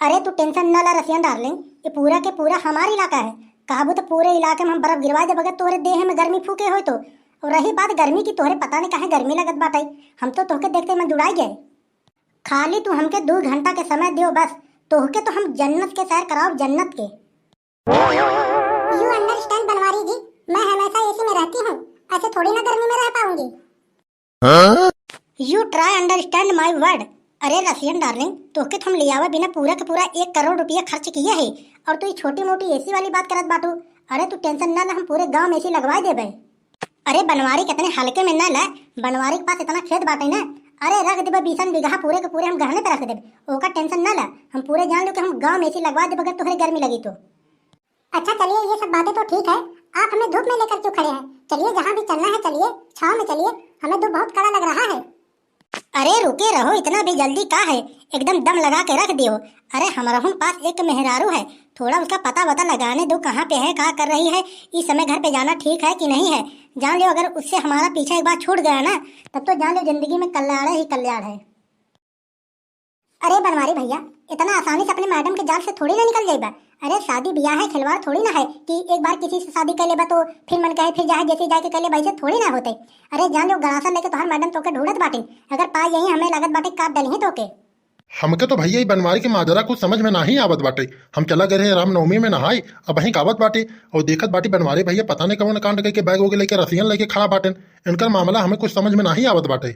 अरे तू टेंशन न ला रसियन डार्लिंग, ये पूरा के पूरा हमारा इलाका है। कहबो तो पूरे इलाके में हम बर्फ गिरवा दे बगैर तोहरे देह में गर्मी फूके हो तो। और रही बात गर्मी की, तोहरे पता नहीं काहे गर्मी लगत बाटे। हम तो तोहके देखते में जुड़ाई गए। खाली तू हमके 2 घंटा के समय दियो बस, तोहके तो हम जन्नत के सैर कराओ, जन्नत के। यू अंडरस्टैंड बनवारी जी, मैं हमेशा एसी में रहती हूँ, ऐसे थोड़ी ना गर्मी में रह पाऊंगी। You try understand my word. अरे रसियन डार्लिंग, तोहके तो हम ले आवा बिना पूरा के पूरा 1 करोड़ रुपया खर्च किए है, और तू छोटी मोटी एसी वाली बात करत बाटू। अरे तू टेंशन ना ला, हम पूरे गांव में एसी लगवा देबे। अरे बनवारी कितने हल्के में ना ला, बनवारी के पास इतना खेत बाटे ना। अरे रख देबे 20 बीघा पूरे के पूरे हम गहने पे रख देबे, ओका टेंशन ना ला। हम पूरे जान लो कि हम गांव में एसी लगवा दे बगैर तोहरे गर्मी लगी तो। अच्छा चलिए, ये सब बातें तो ठीक है, आप हमें धूप में लेकर क्यों खड़े हैं? चलिए जहाँ भी चलना है चलिए, छाँव में चलिए, हमें धूप बहुत कड़ा लग रहा है। अरे रुके रहो, इतना भी जल्दी का है? एकदम दम लगा के रख दियो। अरे हमारे पास एक मेहरारू है, थोड़ा उसका पता वता लगाने दो, कहाँ पे है, क्या कर रही है, इस समय घर पे जाना ठीक है कि नहीं है। जान लो अगर उससे हमारा पीछा एक बार छूट गया ना, तब तो जान लो जिंदगी में कल्याण ही कल्याण है। अरे बनवारी भैया, इतना आसानी से अपने मैडम के जाल से थोड़ी ना निकल जाएगा। अरे शादी ब्याह है, खिलवाड़ थोड़ी ना है कि एक बार किसी से शादी कर लेबा तो फिर मन कहे फिर जाए जैसे जाके कर ले, वैसे थोड़ी ना होते। अरे जान लो गरासा लेके तोहर मैडम तोके ढूंढत बाटे, अगर पाए यही हमें लागत बाटे काट डली तोके। हमके तो भैया बनवारी के माजरा कुछ समझ में नहीं आवत बाटे। हम चला गए रामनवमी में नहाई, अब वहीं कावत बाटे और देखत बाटी बनवारी भैया पता नहीं कौन कांड करके बैग वोगे लेके रसियन लेके खड़ा बाटे। इनका मामला हमें कुछ समझ में नहीं आवत बाटे।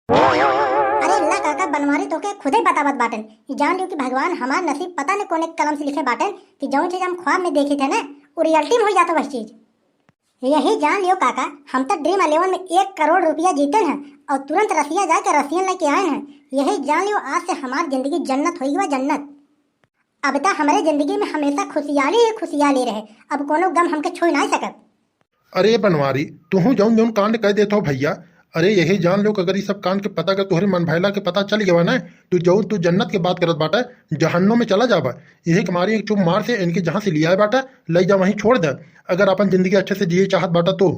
अरे अल्लाह काका, बनवारी तोके खुदे बतावत बाटन। जान लियो कि भगवान हमार नसीब पता नहीं कोने कलम से लिखे बाटन कि जो चीज हम ख्वाब में देखे थे ना, वो रियलिटी में हो जाता वह चीज। यही जान लियो काका, हम तो ड्रीम 11 में 1 करोड़ रुपया जीते हैं और तुरंत रसिया जाकर रसियन लेके आए हैं। यही जान लियो आज से हमारी जिंदगी जन्नत होगी, वह जन्नत। अब तक हमारे जिंदगी में हमेशा खुशियाली ही खुशियाली रहे, अब कोनो गम हमके छू नहीं सकत। अरे बनवारी, तू जौन जौन कांड कह देते हो भैया, अरे यही जान लो कि अगर ये सब कांड के पता कर तोहरे मन भैला के पता चल गया ना, तू जन्नत के बात करत बाटा, जहन्नुम में चला जाबा। यही हमारी एक चुप मार से इनके जहाँ से लिया है बाटा, ले जा वहीं छोड़ दे, अगर अपन जिंदगी अच्छे से जिए चाहत बाटा तो।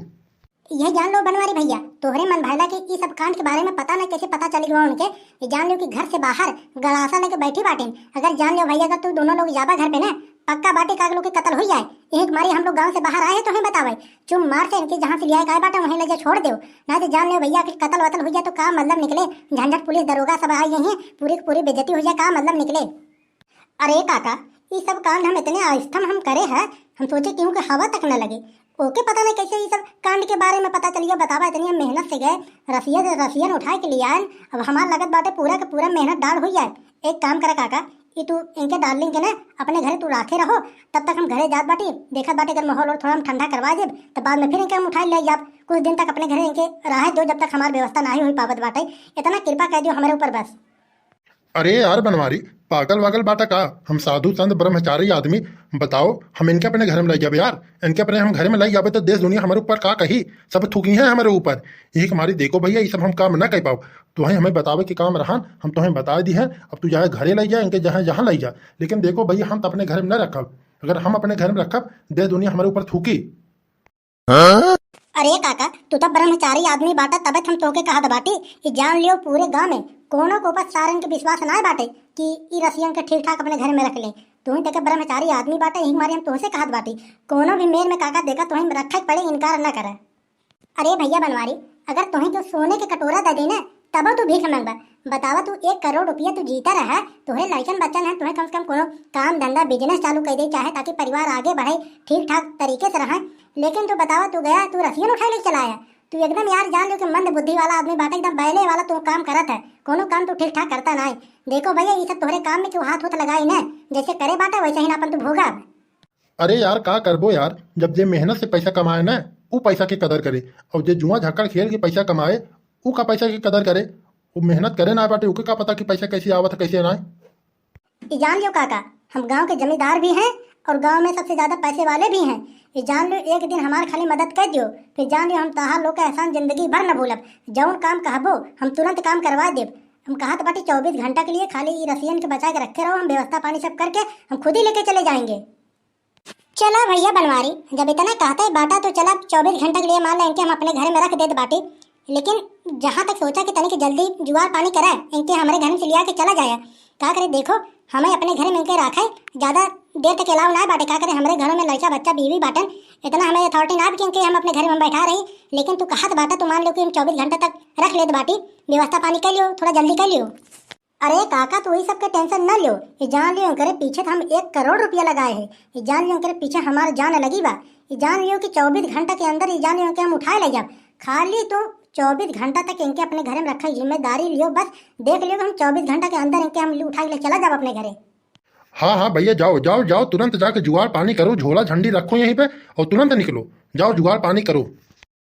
यह जान लो बनवारी भैया, तोहरे मन भैला के ये सब कांड के बारे में पता नहीं कैसे पता चली गया उनके। ये जान लो कि घर से बाहर गड़ासा लेके बैठी बाटे। अगर जान लो भैया अगर तू दोनों लोग जाबा घर पे ना, पक्का बाटे का लोग के कत्ल हो जाए। एक मारी हम लोग गांव से बाहर आए हैं तो हमें बतावे, चुम मार से इनके जहाँ से लिया है बाटा वहीं ले जा छोड़ दो। ना तो जान लो भैया कि कत्ल वतल हो जाए तो का मतलब निकले, झंझट पुलिस दरोगा सब आई यही पूरी पूरी बेइज्जती हो जाए, का मतलब निकले। अरे काका, ये सब कांड हम इतने आस्थम हम करे हैं, हम सोचे क्यों कि हवा तक न लगे। ओके पता नहीं कैसे ये सब कांड के बारे में पता चलिए, बतावा इतनी हम मेहनत से गए, रसियन उठाए के लिए आए, अब हमारा लगत बाटे पूरा का पूरा मेहनत डाल हो जाए। एक काम करे काका, कि तू इनके डार्लिंग के ना अपने घरे तू राखे रहो, तब तक हम घरे जात बाटी देखत बाटे, अगर माहौल और थोड़ा हम ठंडा करवा दे तो बाद में फिर इनके हम उठाए ले जाब। कुछ दिन तक अपने घरे इनके रहे दो, जब तक हमारी व्यवस्था नहीं हुई पावत बाटे। इतना कृपा कर दियो हमारे ऊपर बस। अरे यार बनवारी, पागल वागल बाटा का, हम साधु संत ब्रह्मचारी आदमी, बताओ हम इनके अपने घर में ले जाबे यार, इनके अपने हम घर में ले जाबे तो देश दुनिया हमारे ऊपर का कही, सब थूकी हैं हमारे ऊपर। यही हमारी देखो भैया ये सब हम काम ना कर पाओ, तुम्हें हमें बतावे कि काम रहा हम तुम्हें बता दी है। अब तू जाए घरे ले जा, इनके जहाँ जहाँ ले जा, लेकिन देखो भैया हम तो अपने घर में न रखब, अगर हम अपने घर में रखब देश दुनिया हमारे ऊपर थूकी। अरे काका, तू तो ब्रह्मचारी आदमी बाटा, तबे हम तोके कहत बाटी कि जान लियो पूरे गांव में कोनो को ऊपर सारन के विश्वास ना बाटे कि ई रसियन के ठीक ठाक अपने घर में रख ले। तू ही देखे ब्रह्मचारी आदमी बाटे, यही मारे हम तोहसे कहत बाटी, कोनो भी मेल में काका देखा तो हम रखे पड़े, इनकार न करे। अरे भैया बनवारी, अगर तुम्हें तो सोने के कटोरा दे देना तब तू भीख मांगबा। बतावा तू 1 करोड़ रुपया तू जीता रहा, तोहरे लड़कन बच्चन है, तुम्हें कम से कम कोनो काम धंधा बिजनेस चालू कर दे चाहे, ताकि परिवार आगे बढ़े ठीक ठाक तरीके से रहे। लेकिन तू बतावा तू गया तू रसियन उठा ले चला आया। तू एकदम यार जान लो कि मंद बुद्धि वाला आदमी बाटे, एकदम बैले वाला तू काम करत है, कोनो काम तू ठीक ठाक करता ना। देखो भैया ये सब तोहरे काम में क्यों हाथ लगाई ना, जैसे करे बाटा वैसे ही ना अपन तू भोगा। अरे यार का करबो यार, जब जे मेहनत से पैसा कमाए ना वो पैसा की कदर करे, और जे जुआ झाकड़ खेल के पैसा कमाए वो का पैसा की कदर करे, वो मेहनत करे ना बाटे, उके का पता कि पैसा कैसे आवत है कैसे ना। ये जान लो काका, हम गांव के जमींदार भी हैं और गांव में सबसे ज्यादा पैसे वाले भी हैं। ये जान लो एक दिन हमारे खाली मदद कर दियो, फिर जान लो हम तहार लोग का एहसान जिंदगी भर न भूलब। जौन काम कहबो हम तुरंत काम करवा देब। हम कहत बाटी 24 घंटा के लिए खाली ये रसियन के बचा के रखे रहो, हम व्यवस्था पानी सब करके हम खुद ही लेके चले जाएंगे। चला भैया बनवारी, जब इतना कहता है बाटा तो चला 24 घंटे के लिए मान लें हम अपने घर में रख दे बाटी, लेकिन जहाँ तक सोचा कि तनिक जल्दी जुआर पानी कराए इनके हमारे घर से लिया के चला जाए, का करे देखो हमें अपने घर में इनके रखे ज्यादा देर तक अलाउ ना बाटे। का करे हमारे घरों में लड़का बच्चा बीवी बाटन, इतना हमें अथॉरिटी ना कि हम अपने घर में बैठा रही। लेकिन तू कहत बाटा तो मान लो कि हम 24 घंटे तक रख लेते बाटी, व्यवस्था पानी कर लियो, थोड़ा जल्दी कर लियो। अरे काका तू वही सबके टेंशन न लियो, ये जान लियो करे पीछे तो हम 1 करोड़ रुपया लगाए हैं। ये जान लियो करे पीछे हमारे जान लगी बा। ये जान लियो कि 24 घंटा के अंदर ये जान लियो कि हम उठाए ले जाब। खाली तो 24 घंटा तक इनके अपने घर में रखा जिम्मेदारी लियो, बस देख लियो कि हम 24 घंटा के अंदर इनके हम उठा के चला जाब अपने घरे। हाँ हाँ भैया, जाओ जाओ जाओ, तुरंत जाके जुगाड़ पानी करो, झोला झंडी रखो यहीं पे और तुरंत निकलो, जाओ जुगाड़ पानी करो।